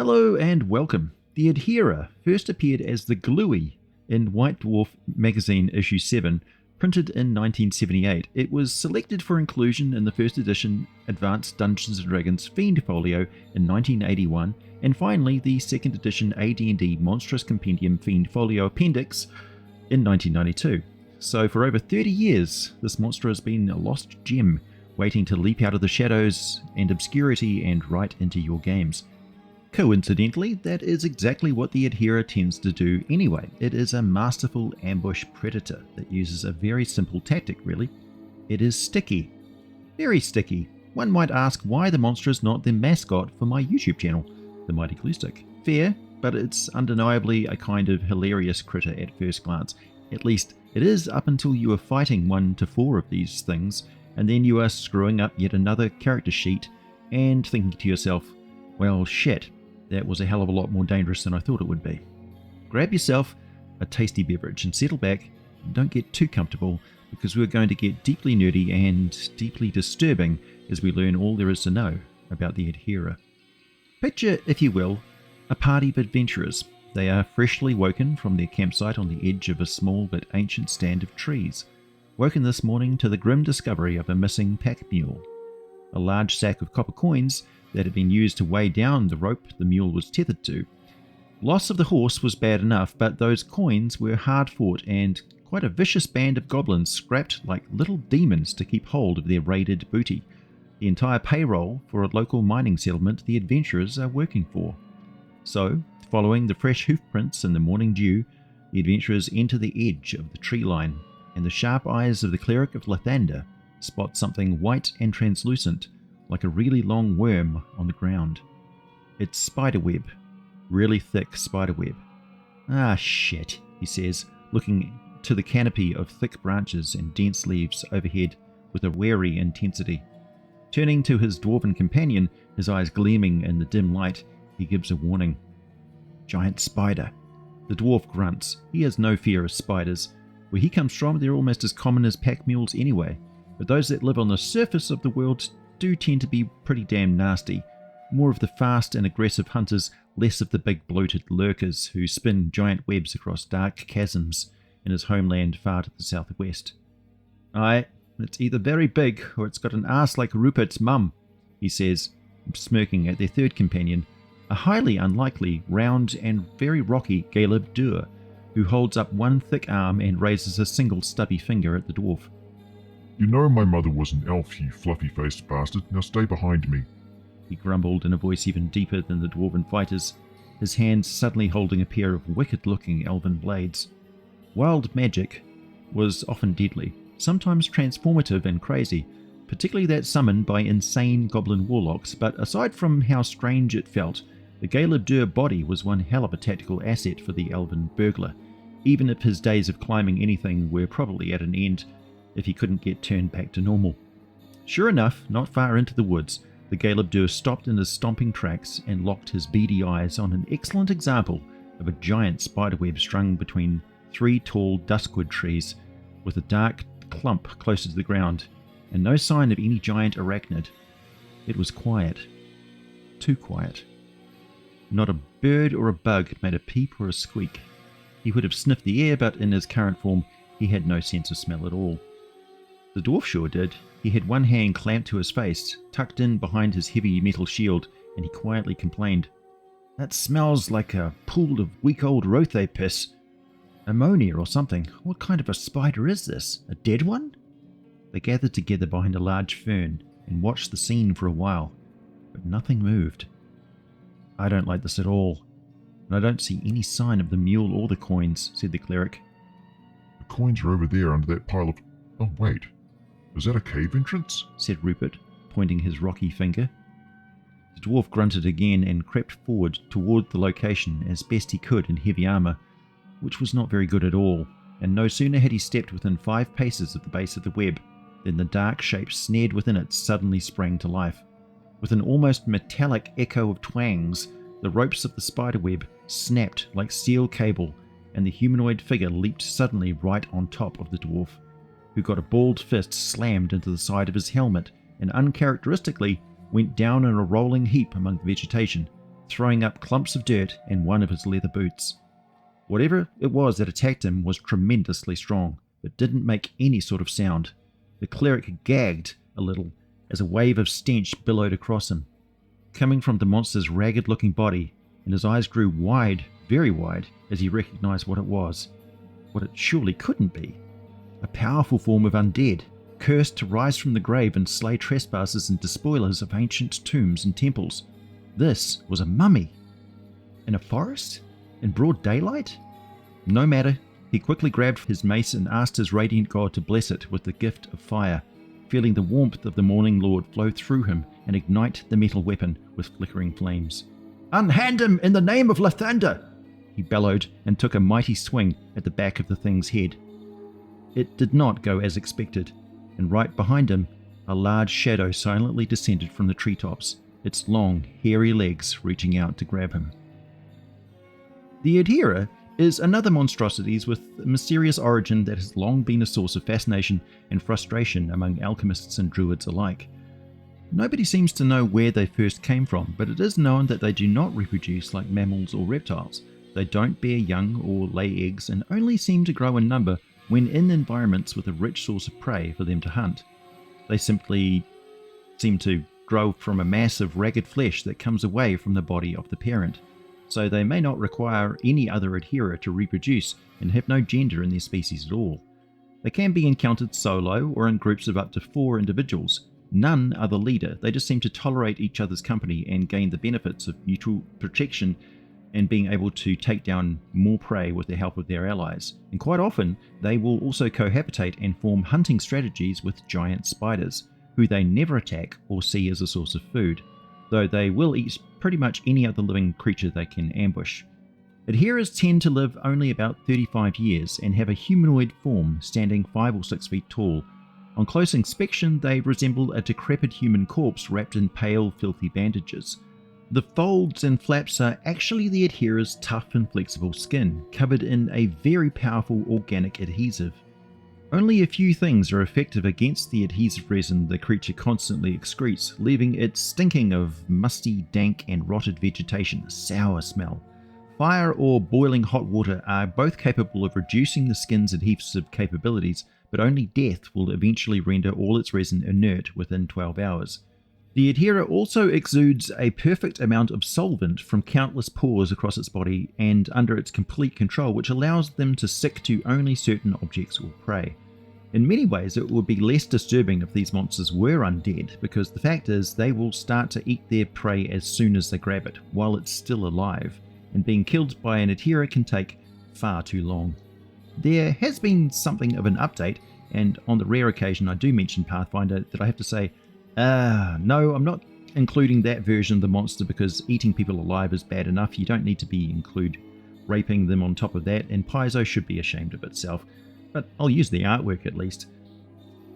Hello and welcome. The Adherer first appeared as the Gluey in White Dwarf magazine issue 7, printed in 1978. It was selected for inclusion in the first edition Advanced Dungeons & Dragons Fiend Folio in 1981, and finally the second edition AD&D Monstrous Compendium Fiend Folio Appendix in 1992. So for over 30 years, this monster has been a lost gem, waiting to leap out of the shadows and obscurity and right into your games. Coincidentally, that is exactly what the Adherer tends to do anyway. It is a masterful ambush predator that uses a very simple tactic, really. It is sticky. Very sticky. One might ask why the monster is not the mascot for my YouTube channel, The Mighty Glue Stick. Fair, but it's undeniably a kind of hilarious critter at first glance. At least it is up until you are fighting 1 to 4 of these things, and then you are screwing up yet another character sheet and thinking to yourself, well shit, that was a hell of a lot more dangerous than I thought it would be. Grab yourself a tasty beverage and settle back. Don't get too comfortable, because we're going to get deeply nerdy and deeply disturbing as we learn all there is to know about the Adherer. Picture, if you will, a party of adventurers. They are freshly woken from their campsite on the edge of a small but ancient stand of trees, woken this morning to the grim discovery of a missing pack mule. A large sack of copper coins that had been used to weigh down the rope the mule was tethered to. Loss of the horse was bad enough, but those coins were hard fought, and quite a vicious band of goblins scrapped like little demons to keep hold of their raided booty, the entire payroll for a local mining settlement the adventurers are working for. So, following the fresh hoofprints in the morning dew, the adventurers enter the edge of the tree line, and the sharp eyes of the cleric of Lathander spot something white and translucent, like a really long worm on the ground. It's spiderweb, really thick spiderweb. Ah shit, he says, looking to the canopy of thick branches and dense leaves overhead with a wary intensity. Turning to his dwarven companion, his eyes gleaming in the dim light, he gives a warning. Giant spider. The dwarf grunts. He has no fear of spiders. Where he comes from, they're almost as common as pack mules anyway, but those that live on the surface of the world do tend to be pretty damn nasty. More of the fast and aggressive hunters, less of the big bloated lurkers who spin giant webs across dark chasms in his homeland far to the southwest. Aye, it's either very big or it's got an ass like Rupert's mum, he says, smirking at their third companion, a highly unlikely, round and very rocky Galeb Dur, who holds up one thick arm and raises a single stubby finger at the dwarf. You know my mother was an elf, you fluffy-faced bastard. Now stay behind me, he grumbled in a voice even deeper than the dwarven fighters, his hands suddenly holding a pair of wicked-looking elven blades. Wild magic was often deadly, sometimes transformative and crazy, particularly that summoned by insane goblin warlocks, but aside from how strange it felt, the Galeb Dur body was one hell of a tactical asset for the elven burglar, even if his days of climbing anything were probably at an end if he couldn't get turned back to normal. Sure enough, not far into the woods, the Galeb Dur stopped in his stomping tracks and locked his beady eyes on an excellent example of a giant spiderweb strung between 3 tall duskwood trees, with a dark clump closer to the ground, and no sign of any giant arachnid. It was quiet. Too quiet. Not a bird or a bug made a peep or a squeak. He would have sniffed the air, but in his current form he had no sense of smell at all. The dwarf sure did. He had one hand clamped to his face, tucked in behind his heavy metal shield, and he quietly complained, "That smells like a pool of week-old rothe piss. Ammonia or something. What kind of a spider is this? A dead one?" They gathered together behind a large fern and watched the scene for a while, but nothing moved. "I don't like this at all, and I don't see any sign of the mule or the coins," said the cleric. The coins are over there under that pile of... Oh, wait. Is that a cave entrance? Said Rupert, pointing his rocky finger. The dwarf grunted again and crept forward toward the location as best he could in heavy armor, which was not very good at all, and no sooner had he stepped within 5 paces of the base of the web than the dark shape snared within it suddenly sprang to life. With an almost metallic echo of twangs, the ropes of the spiderweb snapped like steel cable, and the humanoid figure leaped suddenly right on top of the dwarf, who got a balled fist slammed into the side of his helmet and uncharacteristically went down in a rolling heap among the vegetation, throwing up clumps of dirt and one of his leather boots. Whatever it was that attacked him was tremendously strong, but didn't make any sort of sound. The cleric gagged a little as a wave of stench billowed across him, coming from the monster's ragged-looking body, and his eyes grew wide, very wide, as he recognized what it was. What it surely couldn't be. A powerful form of undead, cursed to rise from the grave and slay trespassers and despoilers of ancient tombs and temples. This was a mummy. In a forest? In broad daylight? No matter, he quickly grabbed his mace and asked his radiant god to bless it with the gift of fire, feeling the warmth of the Morning Lord flow through him and ignite the metal weapon with flickering flames. "Unhand him in the name of Lathander!" he bellowed and took a mighty swing at the back of the thing's head. It did not go as expected, and right behind him, a large shadow silently descended from the treetops, its long, hairy legs reaching out to grab him. The Adherer is another monstrosity with a mysterious origin that has long been a source of fascination and frustration among alchemists and druids alike. Nobody seems to know where they first came from, but it is known that they do not reproduce like mammals or reptiles. They don't bear young or lay eggs and only seem to grow in number when in environments with a rich source of prey for them to hunt. They simply seem to grow from a mass of ragged flesh that comes away from the body of the parent, so they may not require any other adherer to reproduce and have no gender in their species at all. They can be encountered solo or in groups of up to 4 individuals. None are the leader, they just seem to tolerate each other's company and gain the benefits of mutual protection and being able to take down more prey with the help of their allies. And quite often, they will also cohabitate and form hunting strategies with giant spiders, who they never attack or see as a source of food, though they will eat pretty much any other living creature they can ambush. Adherers tend to live only about 35 years and have a humanoid form, standing 5 or 6 feet tall. On close inspection, they resemble a decrepit human corpse wrapped in pale, filthy bandages. The folds and flaps are actually the adherer's tough and flexible skin, covered in a very powerful organic adhesive. Only a few things are effective against the adhesive resin the creature constantly excretes, leaving it stinking of musty, dank and rotted vegetation, a sour smell. Fire or boiling hot water are both capable of reducing the skin's adhesive capabilities, but only death will eventually render all its resin inert within 12 hours. The adherer also exudes a perfect amount of solvent from countless pores across its body and under its complete control, which allows them to stick to only certain objects or prey. In many ways, it would be less disturbing if these monsters were undead, because the fact is they will start to eat their prey as soon as they grab it, while it's still alive, and being killed by an adherer can take far too long. There has been something of an update, and on the rare occasion I do mention Pathfinder, that I have to say, no, I'm not including that version of the monster because eating people alive is bad enough. You don't need to include raping them on top of that, and Paizo should be ashamed of itself. But I'll use the artwork at least.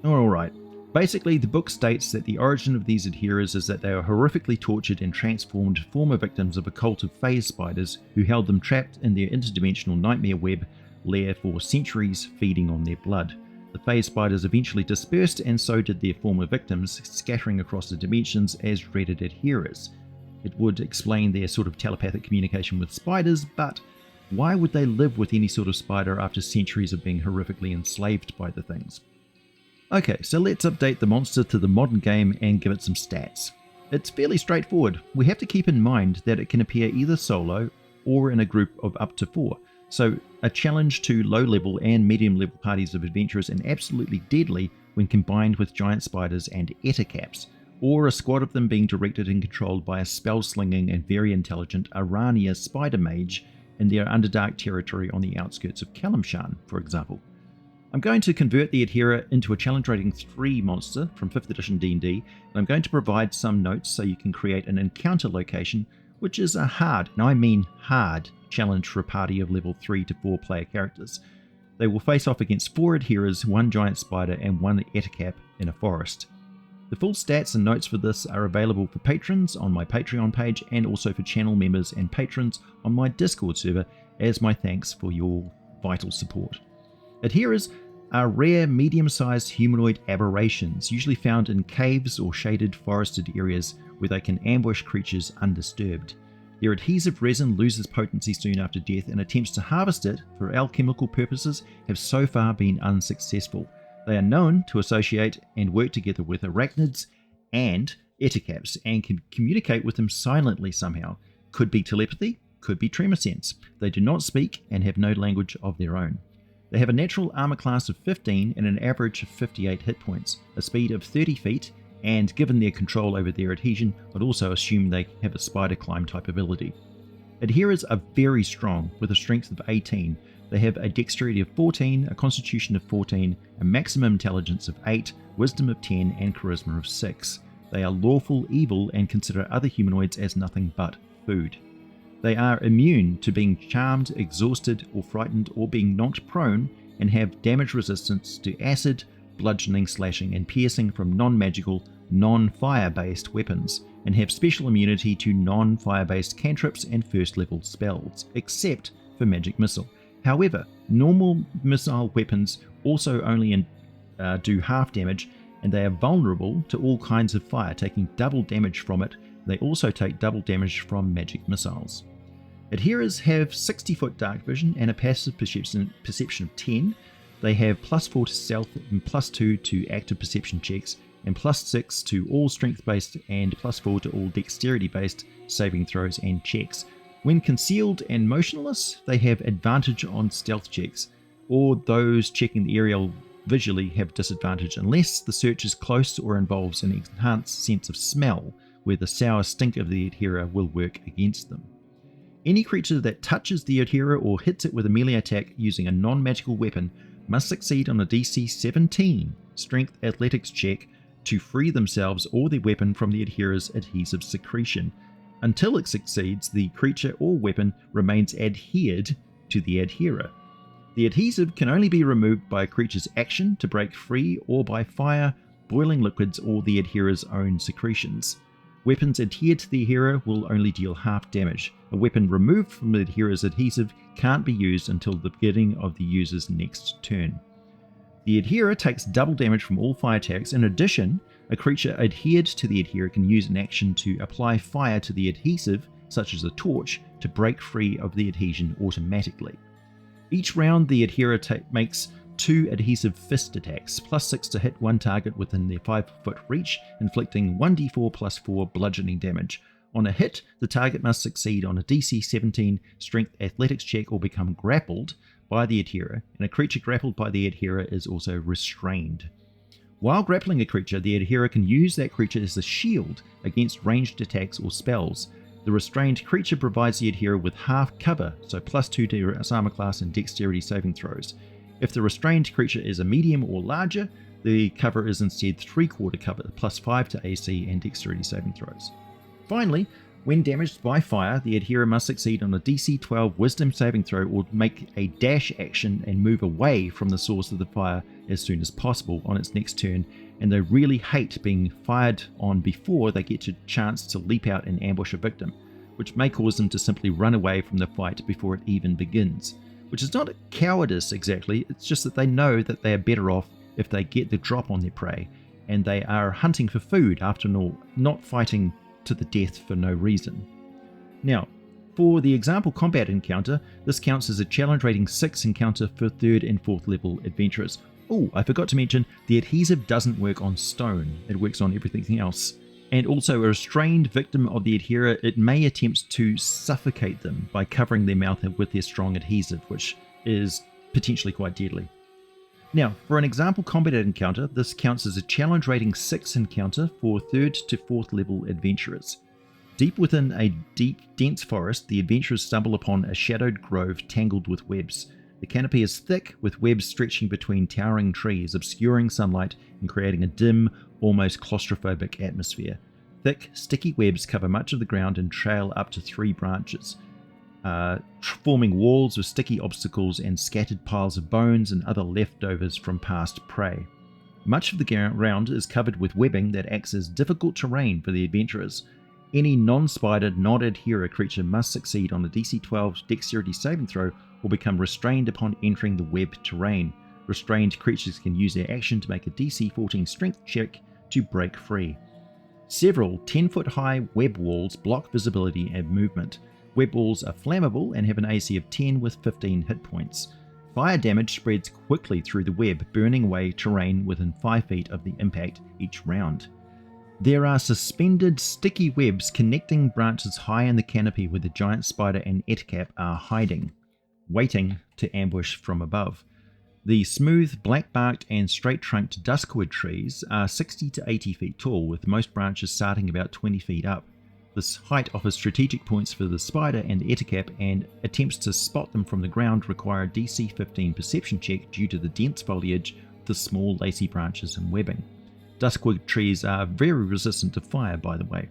Alright, basically the book states that the origin of these adherers is that they are horrifically tortured and transformed former victims of a cult of phase spiders who held them trapped in their interdimensional nightmare web lair for centuries, feeding on their blood. The phase spiders eventually dispersed, and so did their former victims, scattering across the dimensions as dreaded adherers. It would explain their sort of telepathic communication with spiders, but why would they live with any sort of spider after centuries of being horrifically enslaved by the things? Okay, so let's update the monster to the modern game and give it some stats. It's fairly straightforward. We have to keep in mind that it can appear either solo or in a group of up to 4. So a challenge to low-level and medium-level parties of adventurers, and absolutely deadly when combined with giant spiders and ettercaps, or a squad of them being directed and controlled by a spell-slinging and very intelligent Arania spider mage in their Underdark territory on the outskirts of Kalimshan, for example. I'm going to convert the Adherer into a challenge rating 3 monster from 5th edition D&D, and I'm going to provide some notes so you can create an encounter location, which is a hard, and I mean hard, challenge for a party of level 3 to 4 player characters. They will face off against 4 adherers, 1 giant spider and 1 ettercap in a forest. The full stats and notes for this are available for patrons on my Patreon page, and also for channel members and patrons on my Discord server as my thanks for your vital support. Adherers are rare medium-sized humanoid aberrations, usually found in caves or shaded forested areas where they can ambush creatures undisturbed. Their adhesive resin loses potency soon after death, and attempts to harvest it for alchemical purposes have so far been unsuccessful. They are known to associate and work together with arachnids and ettercaps, and can communicate with them silently somehow. Could be telepathy, could be tremor sense. They do not speak and have no language of their own. They have a natural armor class of 15 and an average of 58 hit points, a speed of 30 feet, and given their control over their adhesion, I'd also assume they have a spider climb type ability. Adherers are very strong, with a strength of 18. They have a dexterity of 14, a constitution of 14, a maximum intelligence of 8, wisdom of 10, and charisma of 6. They are lawful evil and consider other humanoids as nothing but food. They are immune to being charmed, exhausted, or frightened, or being knocked prone, and have damage resistance to acid, bludgeoning, slashing, and piercing from non-magical, non-fire-based weapons, and have special immunity to non-fire-based cantrips and first-level spells, except for magic missile. However, normal missile weapons also only do half damage, and they are vulnerable to all kinds of fire, taking double damage from it. They also take double damage from magic missiles. Adherers have 60-foot dark vision and a passive perception of 10. They have +4 to stealth and +2 to active perception checks, and +6 to all strength-based and +4 to all dexterity-based saving throws and checks. When concealed and motionless, they have advantage on stealth checks, or those checking the area visually have disadvantage unless the search is close or involves an enhanced sense of smell, where the sour stink of the adherer will work against them. Any creature that touches the adherer or hits it with a melee attack using a non-magical weapon must succeed on a DC 17 strength athletics check to free themselves or their weapon from the adherer's adhesive secretion. Until it succeeds, the creature or weapon remains adhered to the adherer. The adhesive can only be removed by a creature's action to break free, or by fire, boiling liquids, or the adherer's own secretions. Weapons adhered to the adherer will only deal half damage. A weapon removed from the adherer's adhesive can't be used until the beginning of the user's next turn. The adherer takes double damage from all fire attacks. In addition, a creature adhered to the adherer can use an action to apply fire to the adhesive, such as a torch, to break free of the adhesion automatically. Each round, the adherer makes 2 adhesive fist attacks, +6 to hit one target within their 5-foot reach, inflicting 1d4 + 4 bludgeoning damage. On a hit, the target must succeed on a DC 17 strength athletics check or become grappled by the adherer, and a creature grappled by the adherer is also restrained. While grappling a creature, the adherer can use that creature as a shield against ranged attacks or spells. The restrained creature provides the adherer with half cover, so +2 to its armor class and dexterity saving throws. If the restrained creature is a medium or larger, the cover is instead 3/4 cover, +5 to AC and dexterity saving throws. Finally, when damaged by fire, the adherer must succeed on a DC 12 wisdom saving throw or make a dash action and move away from the source of the fire as soon as possible on its next turn, and they really hate being fired on before they get a chance to leap out and ambush a victim, which may cause them to simply run away from the fight before it even begins. Which is not cowardice exactly, it's just that they know that they are better off if they get the drop on their prey, and they are hunting for food after all, not fighting to the death for no reason. Now, for the example combat encounter, this counts as a challenge rating 6 encounter for 3rd and 4th level adventurers. Oh, I forgot to mention, the adhesive doesn't work on stone, it works on everything else. And also, a restrained victim of the adherer, it may attempt to suffocate them by covering their mouth with their strong adhesive, which is potentially quite deadly. Now, for an example combat encounter, this counts as a challenge rating 6 encounter for 3rd to 4th level adventurers. Deep within a deep, dense forest, the adventurers stumble upon a shadowed grove tangled with webs. The canopy is thick, with webs stretching between towering trees, obscuring sunlight and creating a dim, almost claustrophobic atmosphere. Thick, sticky webs cover much of the ground and trail up to 3 branches, forming walls of sticky obstacles and scattered piles of bones and other leftovers from past prey. Much of the ground is covered with webbing that acts as difficult terrain for the adventurers. Any non-spider, non-adherer creature must succeed on a DC 12 dexterity saving throw or become restrained upon entering the web terrain. Restrained creatures can use their action to make a DC 14 strength check to break free. Several 10-foot high web walls block visibility and movement. Web walls are flammable and have an AC of 10 with 15 hit points. Fire damage spreads quickly through the web, burning away terrain within 5 feet of the impact each round. There are suspended sticky webs connecting branches high in the canopy where the giant spider and ettercap are hiding, waiting to ambush from above. The smooth, black-barked and straight-trunked duskwood trees are 60 to 80 feet tall, with most branches starting about 20 feet up. This height offers strategic points for the spider and the ettercap, and attempts to spot them from the ground require a DC 15 perception check due to the dense foliage, the small lacy branches and webbing. Duskwood trees are very resistant to fire, by the way.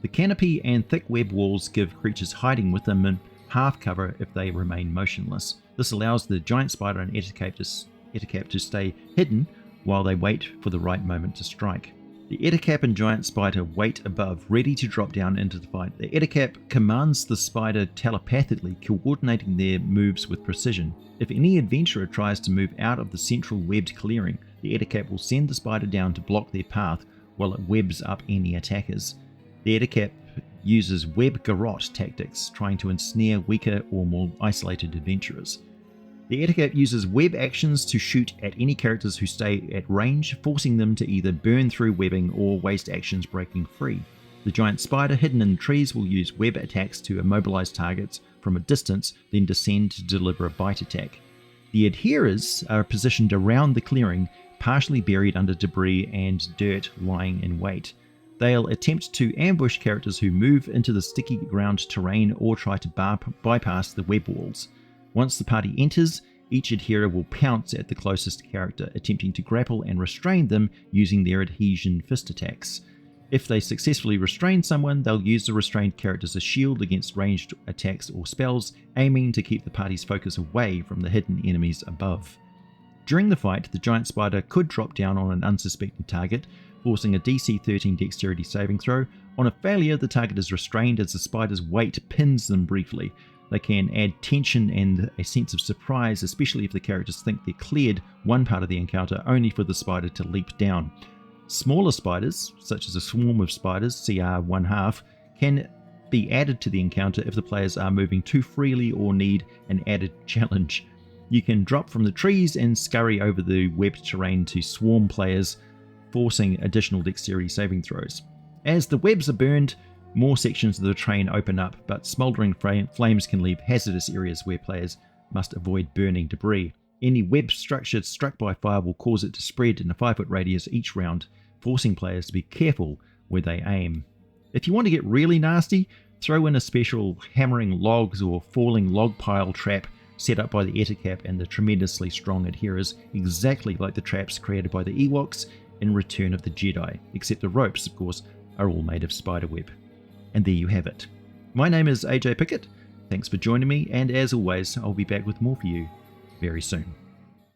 The canopy and thick web walls give creatures hiding within them half cover if they remain motionless. This allows the giant spider and ettercap to stay hidden while they wait for the right moment to strike. The ettercap and giant spider wait above, ready to drop down into the fight. The ettercap commands the spider telepathically, coordinating their moves with precision. If any adventurer tries to move out of the central webbed clearing, the ettercap will send the spider down to block their path while it webs up any attackers. The ettercap uses web garrote tactics, trying to ensnare weaker or more isolated adventurers. The ettercap uses web actions to shoot at any characters who stay at range, forcing them to either burn through webbing or waste actions breaking free. The giant spider hidden in trees will use web attacks to immobilize targets from a distance, then descend to deliver a bite attack. The adherers are positioned around the clearing, partially buried under debris and dirt lying in wait. They'll attempt to ambush characters who move into the sticky ground terrain or try to bypass the web walls. Once the party enters, each adherer will pounce at the closest character, attempting to grapple and restrain them using their adhesion fist attacks. If they successfully restrain someone, they'll use the restrained character as a shield against ranged attacks or spells, aiming to keep the party's focus away from the hidden enemies above. During the fight, the giant spider could drop down on an unsuspecting target, forcing a DC 13 dexterity saving throw. On a failure, the target is restrained as the spider's weight pins them briefly. They can add tension and a sense of surprise, especially if the characters think they cleared one part of the encounter only for the spider to leap down. Smaller spiders, such as a swarm of spiders, CR 1/2, can be added to the encounter if the players are moving too freely or need an added challenge. You can drop from the trees and scurry over the webbed terrain to swarm players, forcing additional dexterity saving throws. As the webs are burned, more sections of the terrain open up, but smouldering flames can leave hazardous areas where players must avoid burning debris. Any web structure struck by fire will cause it to spread in a 5-foot radius each round, forcing players to be careful where they aim. If you want to get really nasty, throw in a special hammering logs or falling log pile trap set up by the ettercap and the tremendously strong adherers, exactly like the traps created by the Ewoks in Return of the Jedi, except the ropes, of course, are all made of spiderweb. And there you have it. My name is AJ Pickett. Thanks for joining me, and as always, I'll be back with more for you very soon.